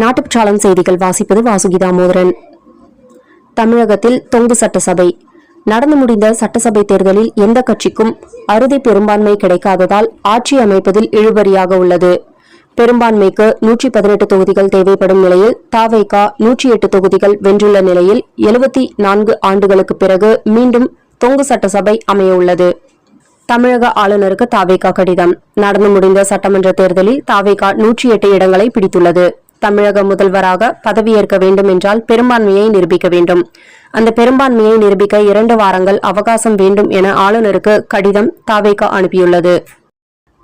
நாட்டுப்பற்றாளன் செய்திகள் வாசிப்பது வாசுகி தாமோதரன். தமிழகத்தில் தொங்கு சட்டசபை. நடந்து முடிந்த சட்டசபை தேர்தலில் எந்த கட்சிக்கும் அறுதி பெரும்பான்மை கிடைக்காததால் ஆட்சி அமைப்பதில் இழுபறியாக உள்ளது. பெரும்பான்மைக்கு 118 தொகுதிகள் தேவைப்படும் நிலையில் தவேக 108 தொகுதிகள் வென்றுள்ள நிலையில் 74 ஆண்டுகளுக்கு பிறகு மீண்டும் தொங்கு சட்டசபை அமைய உள்ளது. தமிழக ஆளுநருக்கு தவேக கடிதம். நடந்து முடிந்த சட்டமன்ற தேர்தலில் தவேக 108 இடங்களை பிடித்துள்ளது. தமிழக முதல்வராக பதவியேற்க வேண்டும் என்றால் பெரும்பான்மையை நிரூபிக்க வேண்டும். அந்த பெரும்பான்மையை நிரூபிக்க 2 வாரங்கள் அவகாசம் வேண்டும் என ஆளுநருக்கு கடிதம் தவேக அனுப்பியுள்ளது.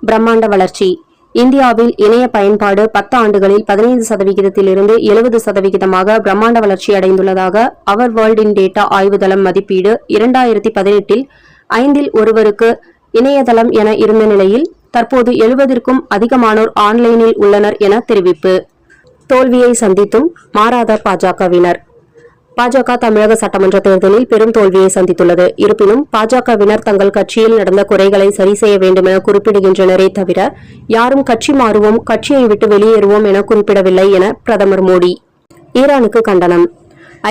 பிரம்மாண்ட வளர்ச்சி. இந்தியாவில் இணைய பயன்பாடு 10 ஆண்டுகளில் 15% 70% பிரம்மாண்ட வளர்ச்சி அடைந்துள்ளதாக அவர் வேர்ல்ட் இன் டேட்டா ஆய்வுதளம் மதிப்பீடு 2018 5இல் ஒருவருக்கு இணையதளம் என இருந்த நிலையில் தற்போது 70க்கும் அதிகமானோர் ஆன்லைனில் உள்ளனர் என தெரிவிப்பு. தோல்வியை சந்தித்தும் மாறாத பாஜகவினர். பாஜக தமிழக சட்டமன்ற தேர்தலில் பெரும் தோல்வியை சந்தித்துள்ளது. இருப்பினும் பாஜகவினர் தங்கள் கட்சியில் நடந்த குறைகளை சரி செய்ய வேண்டும் என குறிப்பிடுகின்றனரே தவிர யாரும் கட்சி மாறுவோம், கட்சியை விட்டு வெளியேறுவோம் என குறிப்பிடவில்லை என பிரதமர் மோடி. ஈரானுக்கு கண்டனம்.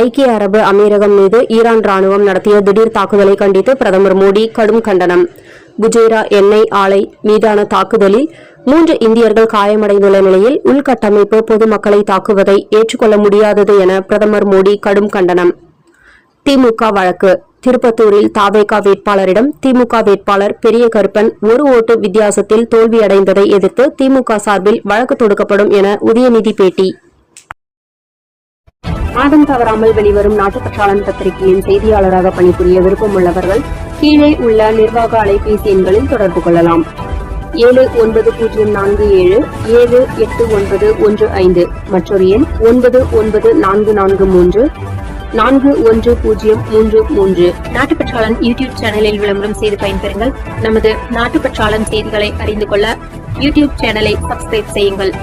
ஐக்கிய அரபு அமீரகம் மீது ஈரான் ராணுவம் நடத்திய திடீர் தாக்குதலை கண்டித்து பிரதமர் மோடி கடும் கண்டனம். குஜேரா எண்ணெய் ஆலை மீதான தாக்குதலில் 3 இந்தியர்கள் காயமடைந்துள்ள நிலையில் உள்கட்டமைப்பு பொதுமக்களை தாக்குவதை ஏற்றுக்கொள்ள முடியாதது என பிரதமர் மோடி கடும் கண்டனம். திமுக வழக்கு. திருப்பத்தூரில் தவேக வேட்பாளரிடம் திமுக வேட்பாளர் பெரிய கருப்பன் 1 ஓட்டு வித்தியாசத்தில் தோல்வியடைந்ததை எதிர்த்து திமுக சார்பில் வழக்கு தொடுக்கப்படும் என உதயநிதி பேட்டி. மாதம் தவறாமல் வெளிவரும் நாட்டுப்பற்றாளன் பத்திரிகையின் செய்தியாளராக பணிபுரிய விருப்பமுள்ளவர்கள் கீழே உள்ள நிர்வாக அலைபேசி எண்களில் தொடர்பு கொள்ளலாம். 7947 78915 மற்றொரு எண் 9944341033. நாட்டுப்பற்றாளன் யூடியூப் சேனலில் விளம்பரம் செய்து பயன்பெறுங்கள். நமது நாட்டுப்பற்றாளன் செய்திகளை அறிந்து கொள்ள யூடியூப் சேனலை சப்ஸ்கிரைப் செய்யுங்கள்.